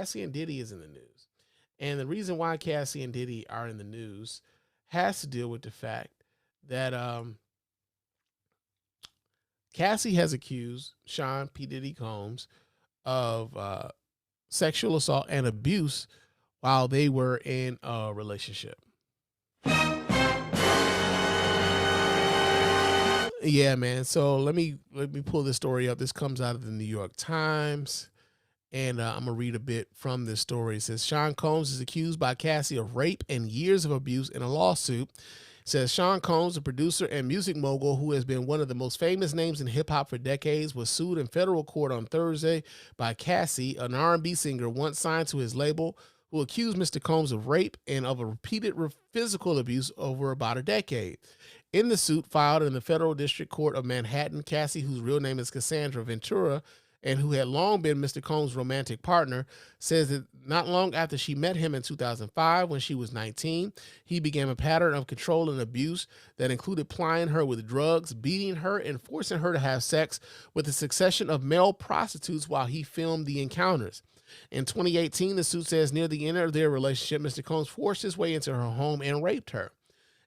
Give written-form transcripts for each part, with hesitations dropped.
Cassie and Diddy is in the news. And the reason why Cassie and Diddy are in the news has to deal with the fact that Cassie has accused Sean P. Diddy Combs of sexual assault and abuse while they were in a relationship. Yeah, man. So let me pull this story up. This comes out of the New York Times, and I'm gonna read a bit from this story. It says Sean Combs is accused by Cassie of rape and years of abuse in a lawsuit. It says Sean Combs, a producer and music mogul who has been one of the most famous names in hip hop for decades, was sued in federal court on Thursday by Cassie, an R&B singer once signed to his label, who accused Mr. Combs of rape and of a repeated physical abuse over about a decade. In the suit filed in the Federal District Court of Manhattan, Cassie, whose real name is Cassandra Ventura, and who had long been Mr. Combs' romantic partner, says that not long after she met him in 2005, when she was 19, he began a pattern of control and abuse that included plying her with drugs, beating her, and forcing her to have sex with a succession of male prostitutes while he filmed the encounters. In 2018, the suit says near the end of their relationship, Mr. Combs forced his way into her home and raped her.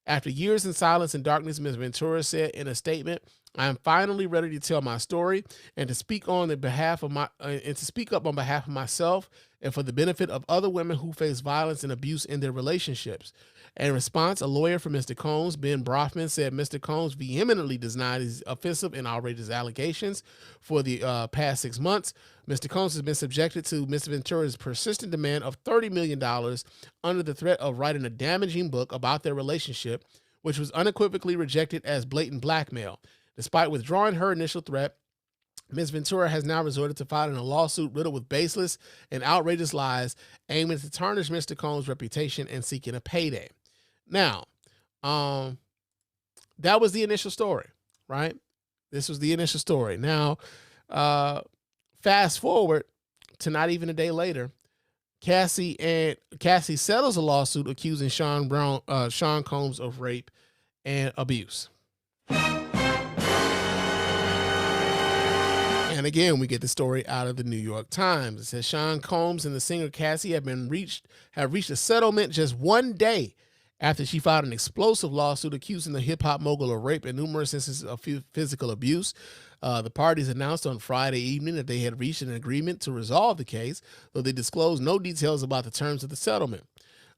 After years in silence and darkness, Ms. Ventura said in a statement, "I am finally ready to tell my story and to speak on the behalf of up on behalf of myself and for the benefit of other women who face violence and abuse in their relationships." In response, a lawyer for Mr. Combs, Ben Brofman, said Mr. Combs vehemently denied his offensive and outrageous allegations. For the past 6 months, Mr. Combs has been subjected to Ms. Ventura's persistent demand of $30 million under the threat of writing a damaging book about their relationship, which was unequivocally rejected as blatant blackmail. Despite withdrawing her initial threat, Ms. Ventura has now resorted to filing a lawsuit riddled with baseless and outrageous lies, aiming to tarnish Mr. Combs' reputation and seeking a payday. Now, that was the initial story, right? This was the initial story. Now, fast forward to not even a day later, Cassie settles a lawsuit accusing Sean Combs of rape and abuse. And again, we get the story out of the New York Times. It says Sean Combs and the singer Cassie have reached a settlement just one day after she filed an explosive lawsuit accusing the hip-hop mogul of rape and numerous instances of physical abuse. The parties announced on Friday evening that they had reached an agreement to resolve the case, though they disclosed no details about the terms of the settlement.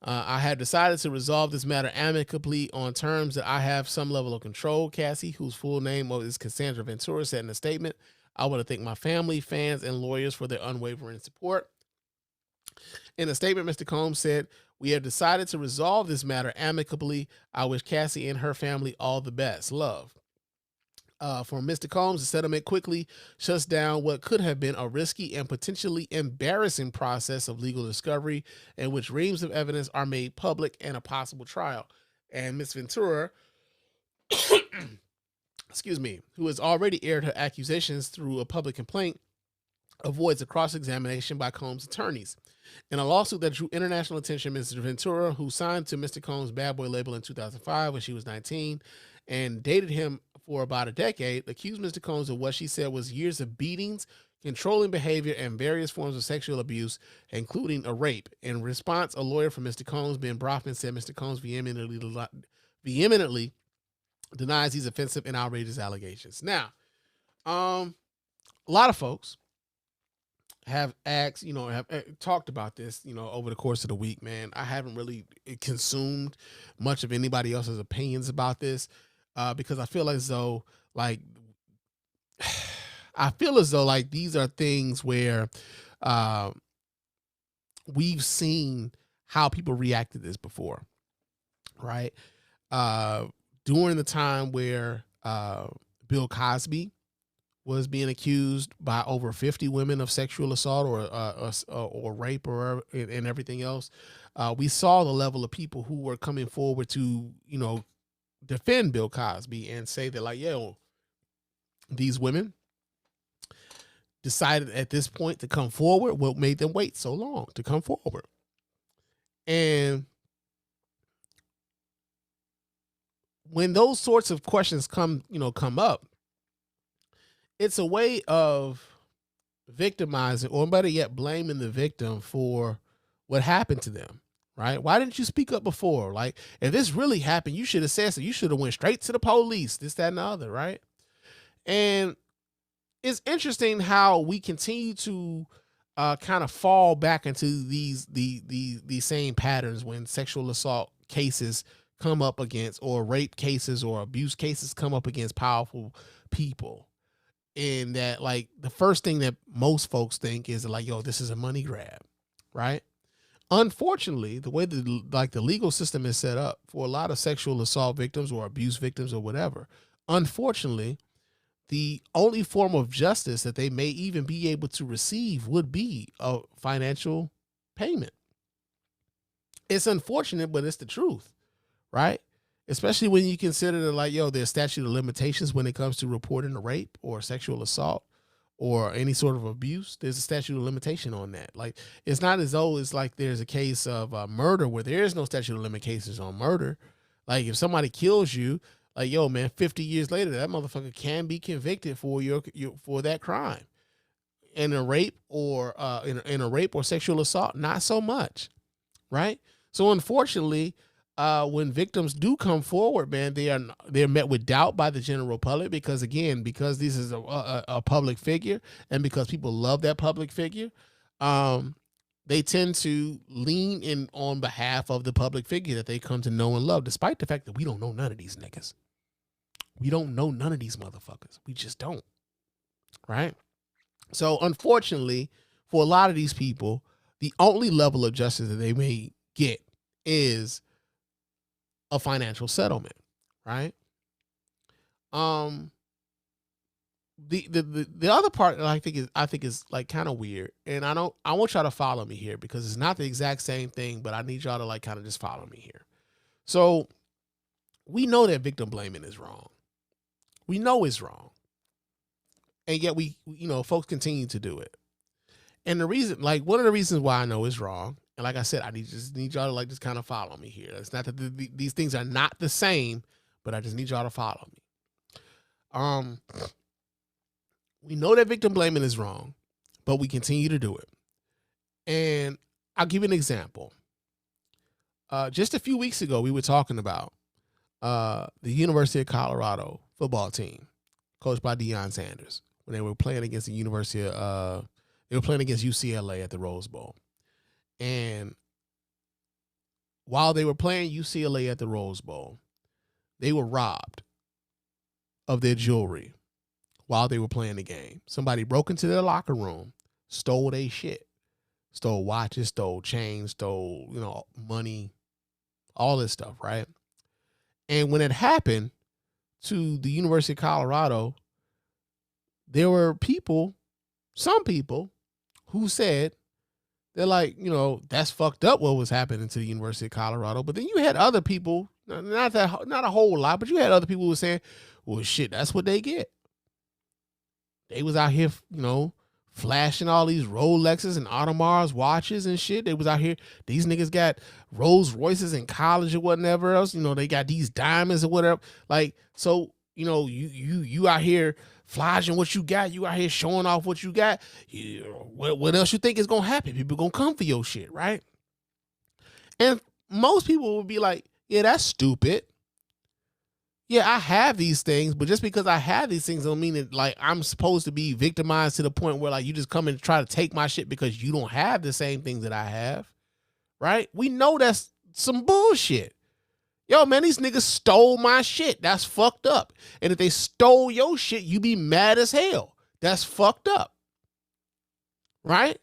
I had decided to resolve this matter amicably on terms that I have some level of control, Cassie, whose full name is Cassandra Ventura, said in a statement. I want to thank my family, fans, and lawyers for their unwavering support. In a statement, Mr. Combs said, "We have decided to resolve this matter amicably. I wish Cassie and her family all the best. Love." For Mr. Combs, the settlement quickly shuts down what could have been a risky and potentially embarrassing process of legal discovery in which reams of evidence are made public and a possible trial. And Ms. Ventura, who has already aired her accusations through a public complaint, avoids a cross-examination by Combs' attorneys. In a lawsuit that drew international attention, Ms. Ventura, who signed to Mr. Combs' Bad Boy label in 2005 when she was 19 and dated him for about a decade, accused Mr. Combs of what she said was years of beatings, controlling behavior, and various forms of sexual abuse, including a rape. In response, a lawyer for Mr. Combs, Ben Brofman, said Mr. Combs vehemently denies these offensive and outrageous allegations. Now, a lot of folks have asked, have talked about this, over the course of the week, man. I haven't really consumed much of anybody else's opinions about this because I feel as though, these are things where we've seen how people react to this before, right? During the time where Bill Cosby was being accused by over 50 women of sexual assault or rape and everything else, we saw the level of people who were coming forward to, defend Bill Cosby and say that, these women decided at this point to come forward. What made them wait so long to come forward? And when those sorts of questions come up, it's a way of victimizing, or better yet, blaming the victim for what happened to them, right? Why didn't you speak up before? Like, if this really happened, you should have said so. You should have went straight to the police, this, that, and the other, right? And it's interesting how we continue to kind of fall back into these same patterns when sexual assault cases come up against, or rape cases or abuse cases come up against powerful people. And that, like, the first thing that most folks think is like, yo, this is a money grab, right? Unfortunately, the way the legal system is set up for a lot of sexual assault victims or abuse victims or whatever, unfortunately, the only form of justice that they may even be able to receive would be a financial payment. It's unfortunate, but it's the truth, right? Especially when you consider that, like, yo, there's statute of limitations when it comes to reporting a rape or sexual assault or any sort of abuse. There's a statute of limitation on that. Like, it's not as though it's like there's a case of murder where there is no statute of limitations on murder. Like, if somebody kills you, like, yo, man, 50 years later, that motherfucker can be convicted for for that crime. In a rape or in a rape or sexual assault, not so much, right? So unfortunately, when victims do come forward, man, they're met with doubt by the general public because this is a public figure, and because people love that public figure, they tend to lean in on behalf of the public figure that they come to know and love, despite the fact that we don't know none of these niggas. We don't know none of these motherfuckers. We just don't. Right? So unfortunately, for a lot of these people, the only level of justice that they may get is a financial settlement. Right? The other part that I think is like kind of weird, and I want y'all to follow me here because it's not the exact same thing, but I need y'all to like kind of just follow me here. So we know that victim blaming is wrong. We know it's wrong. And yet folks continue to do it. And the reason, like, one of the reasons why I know it's wrong, and like I said, I just need y'all to like just kind of follow me here. It's not that these things are not the same, but I just need y'all to follow me. We know that victim blaming is wrong, but we continue to do it. And I'll give you an example. Just a few weeks ago, we were talking about the University of Colorado football team, coached by Deion Sanders, when they were playing against they were playing against UCLA at the Rose Bowl. And while they were playing UCLA at the Rose Bowl, they were robbed of their jewelry while they were playing the game. Somebody broke into their locker room, stole their shit, stole watches, stole chains, stole, money, all this stuff, right? And when it happened to the University of Colorado, there were some people who said, they're like, that's fucked up what was happening to the University of Colorado. But then you had other people, not a whole lot, but you had other people who were saying, well, shit, that's what they get. They was out here, flashing all these Rolexes and Audemars watches and shit. They was out here. These niggas got Rolls Royces in college or whatever else. They got these diamonds or whatever. Like, so, you out here flashing what you got. You out here showing off what you got. What else you think is going to happen? People going to come for your shit, right? And most people would be like, yeah, that's stupid. Yeah, I have these things, but just because I have these things don't mean that like I'm supposed to be victimized to the point where like you just come and try to take my shit because you don't have the same things that I have, right? We know that's some bullshit. Yo, man, these niggas stole my shit. That's fucked up. And if they stole your shit, you be mad as hell. That's fucked up, right?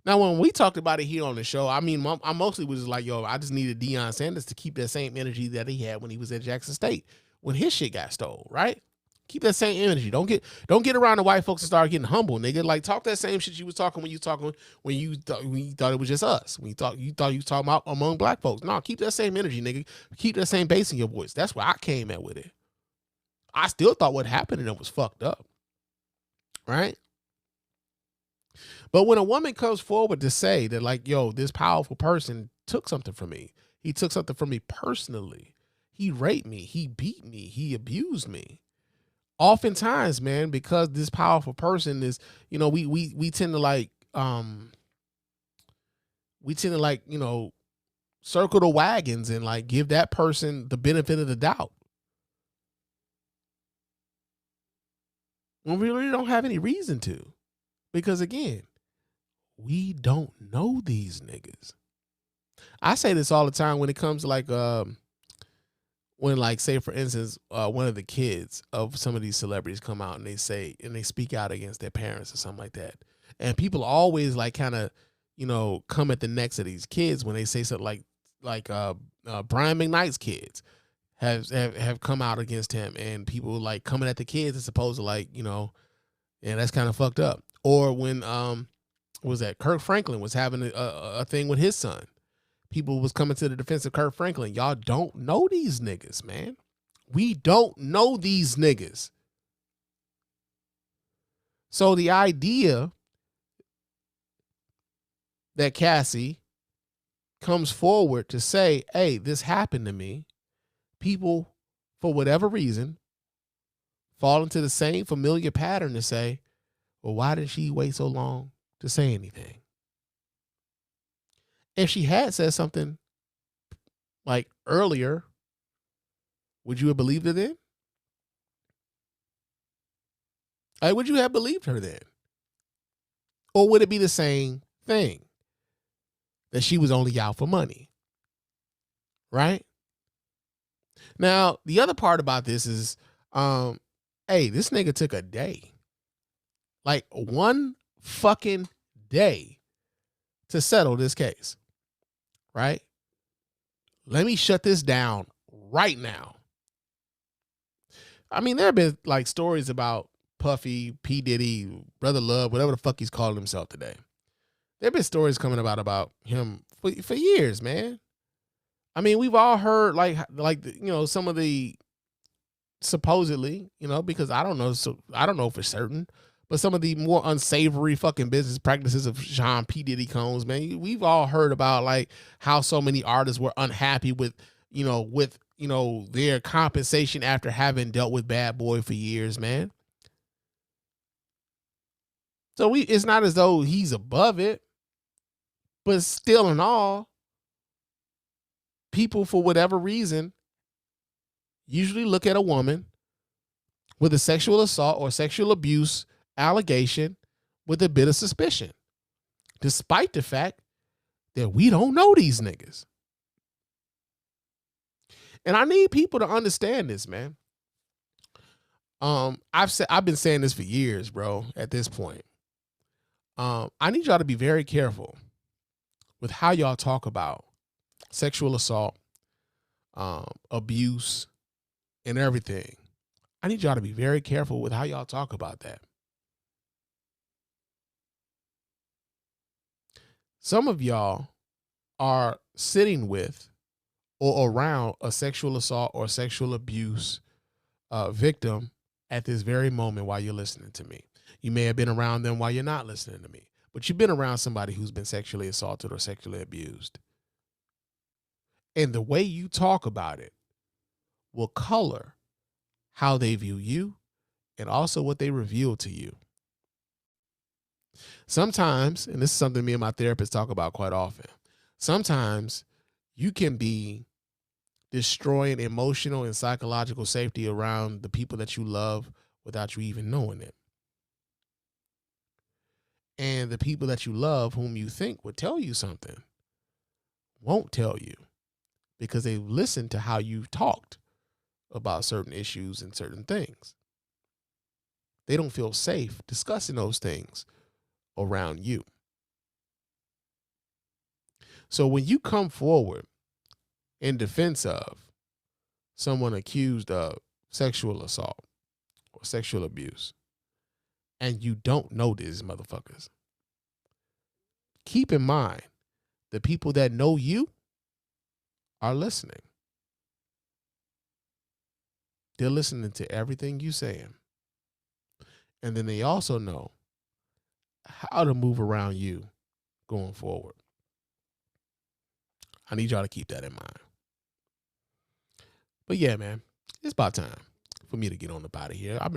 Now, when we talked about it here on the show, I mean, I mostly was like, yo, I just needed Deion Sanders to keep that same energy that he had when he was at Jackson State, when his shit got stole, right? Keep that same energy. Don't get around the white folks and start getting humble, nigga. Like, talk that same shit you was talking when you thought it was just us. When you thought you was talking about among black folks. No, keep that same energy, nigga. Keep that same bass in your voice. That's where I came at with it. I still thought what happened to them was fucked up, right? But when a woman comes forward to say that, like, yo, this powerful person took something from me. He took something from me personally. He raped me. He beat me. He abused me. oftentimes, man, because this powerful person is, we tend to like, circle the wagons and like give that person the benefit of the doubt when we really don't have any reason to. Because again, we don't know these niggas. I say this all the time when it comes to like when like say for instance one of the kids of some of these celebrities come out and they speak out against their parents or something like that, and people always like kind of come at the necks of these kids when they say something like Brian McKnight's kids have come out against him, and people like coming at the kids as opposed to like and that's kind of fucked up. Or when was that Kirk Franklin was having a thing with his son, people was coming to the defense of Kirk Franklin. Y'all don't know these niggas, man. We don't know these niggas. So the idea that Cassie comes forward to say, hey, this happened to me, people, for whatever reason, fall into the same familiar pattern to say, well, why did she wait so long to say anything? If she had said something like earlier, would you have believed her then? Would you have believed her then? Or would it be the same thing? That she was only out for money. Right? Now, the other part about this is, hey, this nigga took a day. Like one fucking day to settle this case. Right? Let me shut this down right now. I mean, there have been like stories about Puffy, P. Diddy, Brother Love, whatever the fuck he's calling himself today. There have been stories coming about him for years, man. I mean, we've all heard like some of the supposedly, because I don't know for certain, but some of the more unsavory fucking business practices of Sean P. Diddy Combs, man. We've all heard about like how so many artists were unhappy with their compensation after having dealt with Bad Boy for years, man. So it's not as though he's above it, but still in all, people for whatever reason usually look at a woman with a sexual assault or sexual abuse allegation with a bit of suspicion, despite the fact that we don't know these niggas. And I need people to understand this, man. I've been saying this for years, bro, at this point. I need y'all to be very careful with how y'all talk about sexual assault, abuse, and everything. I need y'all to be very careful with how y'all talk about that. Some of y'all are sitting with or around a sexual assault or sexual abuse victim at this very moment while you're listening to me. You may have been around them while you're not listening to me, but you've been around somebody who's been sexually assaulted or sexually abused. And the way you talk about it will color how they view you and also what they reveal to you. Sometimes, and this is something me and my therapist talk about quite often, sometimes you can be destroying emotional and psychological safety around the people that you love without you even knowing it. And the people that you love, whom you think would tell you something, won't tell you because they've listened to how you've talked about certain issues and certain things. They don't feel safe discussing those things around you. So when you come forward in defense of someone accused of sexual assault or sexual abuse, and you don't know these motherfuckers, keep in mind the people that know you are listening. They're listening to everything you saying. And then they also know how to move around you going forward. I need y'all to keep that in mind. But yeah, man, it's about time for me to get on up out of here. I've been